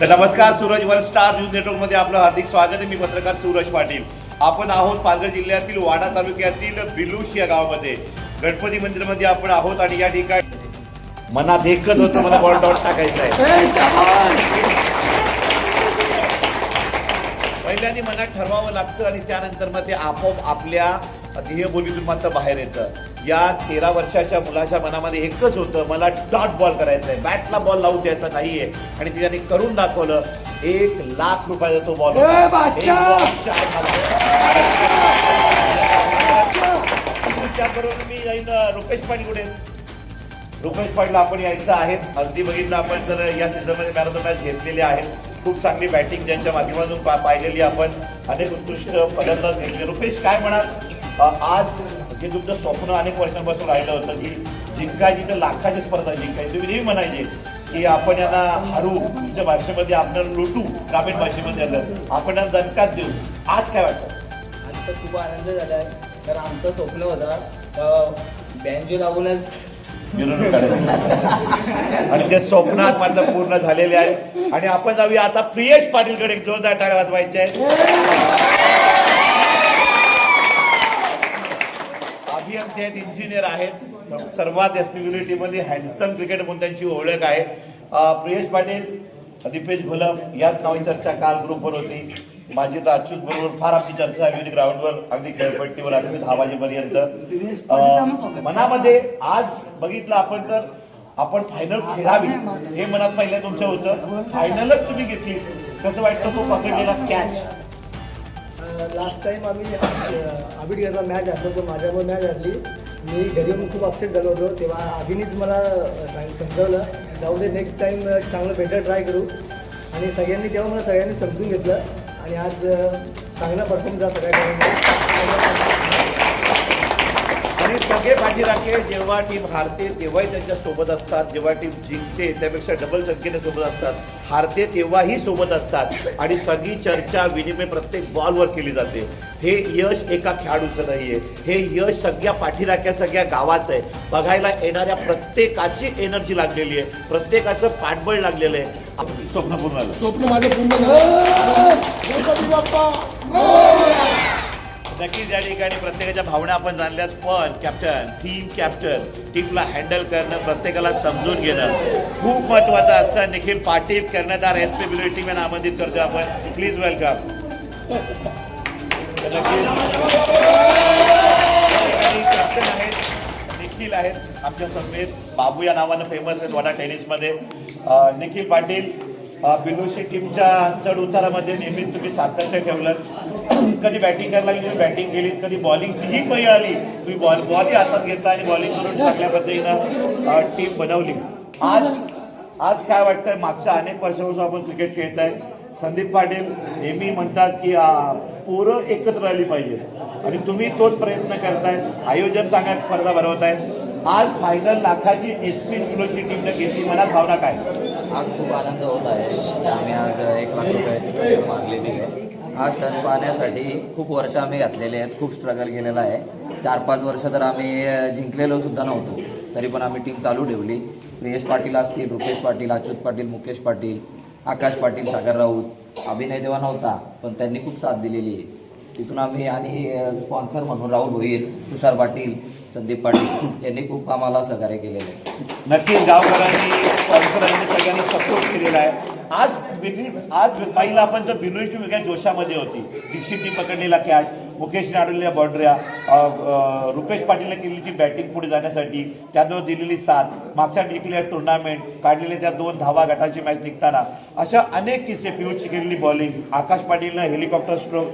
तर नमस्कार, Suraj one star news नेटवर्कमध्ये आपलं हार्दिक स्वागत आहे. मी पत्रकार सूरज पाटील. आपण आहोत पालघर जिल्ह्यातील वाडा तालुक्यातील बिलूश या गावामध्ये. गणपती मंदिरामध्ये आपण आहोत आणि या ठिकाणी मनात एकच होतं, मला बॉल डॉट टाकायचं आहे. पहिल्यांदा मनात ठरवावं लागतं आणि त्यानंतर मग ते आपोआप आपल्या ध्येयबोलीतून मात्र बाहेर येतं. या 13 वर्षाच्या मुलाच्या मनामध्ये एकच होतं, मला डॉट बॉल करायचा आहे, बॅटला बॉल लावून द्यायचा नाहीये. आणि त्याने करून दाखवलं. 1 लाख रुपयाचा तो बॉल. त्याबरोबर मी जाईन रुपेश पाटील कुठे. रुपेश पाटीलला आपण यायचं आहे. अगदी बघितलं आपण तर या सीझनमध्ये मॅन ऑफ द मॅच घेतलेले आहेत. खूप चांगली बॅटिंग ज्यांच्या माध्यमातून पाहिलेली आपण. अनेक उत्कृष्ट फलंदाज घेतले. रुपेश, काय म्हणाल आज जे तुमचं स्वप्न अनेक वर्षांपासून राहिलं होतं की जिंकायची तर लाखाची स्पर्धा जिंकायची, तुम्ही नेहमी म्हणायचे की आपण यांना हरू, तुमच्या भाषेमध्ये आपल्याला लुटू, ग्रामीण भाषेमध्ये आलं आपण यांना दणकाच देऊ. आज काय वाटतं? आज तर खूप आनंद झाला आहे. तर आमचं स्वप्न होता बँजो लागूनच मिरवणूक काढायची आणि ते स्वप्नात मात्र पूर्ण झालेले आहे. आणि आपण जाऊया आता प्रियेश पाटीलकडे. जोरदार टाळ्या वाजवायच्या आहेत. अभियंते आहेत, इंजिनियर आहेत, सर्वात एसपीबीडी मध्ये हँडसम क्रिकेट म्हणून त्यांची ओळख आहे. प्रियेश पाटील, दीपेश घोलप याच नावाची चर्चा काल ग्रुपवर होती. माझी तर अच्युत बरोबर फार आपली चर्चा झाली ग्राउंडवर, अगदी खेळपट्टीवर अगदी 10 वाजेपर्यंत. मनामध्ये आज बघितलं आपण तर आपण फायनल खेळावी हे मनात पहिल्या तुमच्या होतं. फायनलच तुम्ही घेतली. कसं वाटतं तो पकडलेला कॅच? लास्ट टाइम आम्ही आबिडगरला मॅच हरलो होतो, माझ्यावर मॅच हरली. मी घरी येऊन खूप अपसेट झालो होतो. तेव्हा अभिनीच मला समजावलं, जाऊ दे नेक्स्ट टाइम चांगलं बेटर ट्राय करू. आणि तेव्हा सगळ्यांनी समजून घेतलं आणि आज चांगला परफॉर्मन्स झाला सगळ्या. आणि सगळे पाठीराखे जेव्हा टीम हारते तेव्हाही त्यांच्या सोबत असतात, जेव्हा टीम जिंकते त्यापेक्षा डबल संख्येने सोबत असतात, हारते तेव्हाही सोबत असतात. आणि सगळी चर्चा विनिमय प्रत्येक बॉलवर केली जाते. हे यश एका खेळाडूचं नाहीये, हे यश सगळ्या पाठीराख्या सगळ्या गावाचं आहे. बघायला येणाऱ्या प्रत्येकाची एनर्जी लागलेली आहे, प्रत्येकाचं पाठबळ लागलेलं आहे. स्वप्न पूर्ण झालं. स्वप्न माझं पूर्ण झालं. नक्कीच या ठिकाणी प्रत्येकाच्या भावना आपण जाणल्यात. पण कॅप्टन टीमला हँडल करणं, प्रत्येकाला समजून घेणं खूप महत्त्वाचं असतं. निखिल पाटील, कर्णधार, एसपीबीडी टीम यांना आमंत्रित करतो आपण. Please welcome. कॅप्टन आहेत, निखिल आहेत आमच्या समेत. बाबू या नावानं फेमस आहेत वाडा टेनिसमध्ये. निखिल पाटील, बिलोशी टीमच्या चढ उतारामध्ये नेहमी तुम्ही सातत्य ठेवलं. कधी बॅटिंग करायला लागली तुम्ही बॅटिंग केली, कधी बॉलिंगचीही पळी आली तुम्ही बॉलही हातात घेतला आणि बॉलिंग करून चांगल्या पद्धतीनं टीम बनवली. आज काय वाटतंय? मागच्या अनेक वर्षापासून आपण क्रिकेट खेळत आहे. संदीप पाटील नेहमी म्हणतात की पोरं एकत्र राहिली पाहिजे आणि तुम्ही तोच प्रयत्न करताय. आयोजन चांगल्या स्पर्धा भरवतायत. आज फायनल लाखाची एसपी बिलोशी टीमने घेतली. मनात भावना काय? आज खूप आनंद होत आहे. आम्ही आज 1 लाख रुपयाची मारलेली आहे. हा क्षण पाहण्यासाठी खूप वर्ष आम्ही घातलेले आहेत, खूप स्ट्रगल केलेला आहे. 4-5 वर्ष तर आम्ही जिंकलेलो सुद्धा नव्हतो, तरी पण आम्ही टीम चालू ठेवली. प्रियेश पाटील असतील, रुपेश पाटील, अच्युत पाटील, मुकेश पाटील, आकाश पाटील, सागर राऊत. अभिनय तेव्हा नव्हता पण त्यांनी खूप साथ दिलेली आहे. तिथून आम्ही आणि स्पॉन्सर म्हणून राहुल भोईर, तुषार पाटील, संदीप पाटील यांनी खूप आम्हाला सहकार्य केलेलं आहे. नक्कीच गावकऱ्यांनी, स्पॉन्सरांनी सगळ्यांनी सपोर्ट केलेला आहे. आज पहिला आपण तर बिलोशी टीम वेगळ्या जोशामध्ये होती. दीक्षितनी पकडलेला कॅच, मुकेशने अडवलेल्या बाउंड्र्या, रुपेश पाटीलने केलेली ती बॅटिंग पुढे जाण्यासाठी, त्याजवळ दिलेली साथ, मागच्या जिंकलेल्या टुर्नामेंट, काढलेल्या त्या 2 धावा गटाची मॅच निघताना, अशा अनेक किस्से. पियुषची केलेली बॉलिंग, आकाश पाटीलनं हेलिकॉप्टर स्ट्रोक,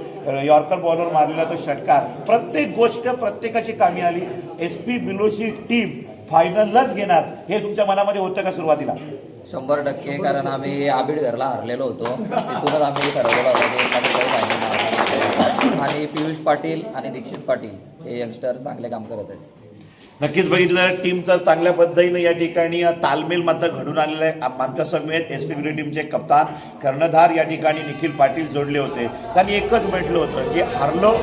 यॉर्कर बॉलवर मारलेला तो षटकार, प्रत्येक गोष्ट प्रत्येकाची कामी आली. एसपी बिलोशी टीम फायनलच घेणार हे तुमच्या मनामध्ये होतं का सुरुवातीला? 100%. कारण आम्ही आबिडगरला हरलेलो होतो, तिथूनच आम्ही ठरवलेलं होतं. आणि पियुष पाटील आणि दीक्षित पाटील हे यंगस्टर चांगले काम करत आहेत. नक्कीच बघितलं टीमचा चांगल्या पद्धतीने या ठिकाणी तालमेल मात्र घडून आलेला आहे. आमच्या समेत एसपीबीडी टीमचे कप्तान कर्णधार या ठिकाणी निखिल पाटील जोडले होते. त्यांनी एकच म्हटलं होतं की हरलो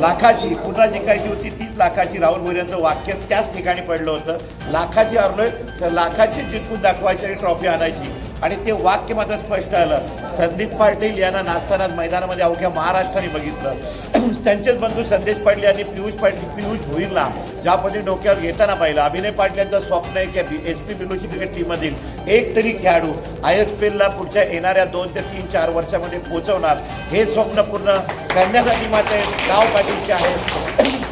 लाखाची, पुन्हा जिंकायची होती 30 लाखाची. राहुल भोईरांचं वाक्य त्याच ठिकाणी पडलं होतं. लाखाची हरलोय तर लाखाची जिंकून दाखवायची आणि ट्रॉफी आणायची. आणि ते वाक्य मात्र स्पष्ट आलं. संदीप पाटील यांना नाचताना मैदानामध्ये अवघ्या महाराष्ट्राने बघितलं. त्यांचेच बंधू संदेश पाटील यांनी पियुष भोईरला ज्या पद्धतीने डोक्यावर घेताना पाहिलं. अभिनय पाटील यांचं स्वप्न आहे की SP बिलोशी क्रिकेट टीममधील एक तरी खेळाडू ISPLला पुढच्या येणाऱ्या 2 ते 3-4 वर्षामध्ये पोहोचवणार. हे स्वप्न पूर्ण करण्यासाठी मात्र गाव पाटीलचे आहे.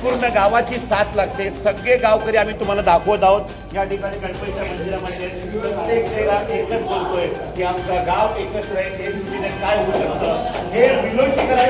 पूर्ण गावाची साथ लागते. सगळे गावकरी आम्ही तुम्हाला दाखवत आहोत. या ठिकाणी गणपतीच्या मंदिरामध्ये प्रत्येक चेहरा एकच बोलतोय की आमचं गाव एकत्र आहे. एक काय होऊ शकतं हे विलोशीकरण